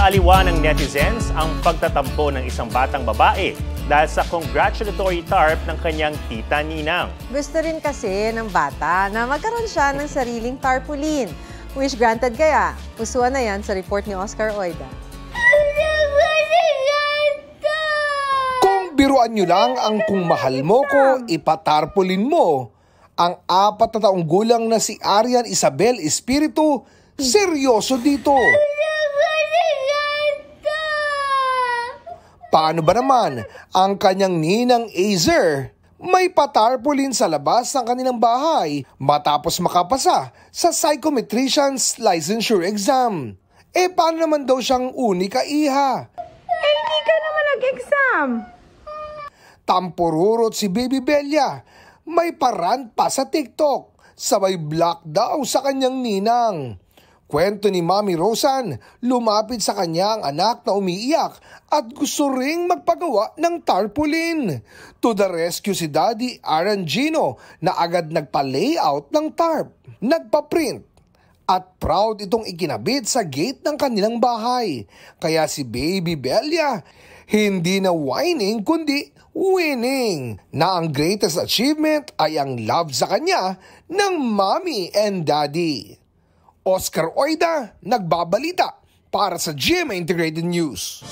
Naaliwan ng netizens ang pagtatampo ng isang batang babae dahil sa congratulatory tarp ng kanyang tita Ninang. Gusto rin kasi ng bata na magkaroon siya ng sariling tarpaulin. Wish granted kaya? Usuan na yan sa report ni Oscar Oida. Kung biruan nyo lang ang kung mahal mo ko, ipatarpaulin mo. Ang 4 na taong gulang na si Arian Isabel Espiritu, seryoso dito. Paano ba naman ang kanyang ninang Azer? May patarpaulin sa labas ng kanilang bahay matapos makapasa sa psychometrician's licensure exam. Paano naman daw siyang unika iha? Hindi ka naman nag-exam. Tampururot si Baby Belia. May parant pa sa TikTok. Sabay block daw sa kanyang ninang. Kwento ni Mami Rosan, lumapit sa kanya ang anak na umiiyak at gusto ring magpagawa ng tarpaulin. To the rescue si Daddy Arangino na agad nagpa-layout ng tarp, nagpa-print. At proud itong ikinabit sa gate ng kanilang bahay. Kaya si Baby Belia, hindi na whining kundi winning. Na ang greatest achievement ay ang love sa kanya ng Mommy and Daddy. Oscar Oida, nagbabalita para sa GMA Integrated News.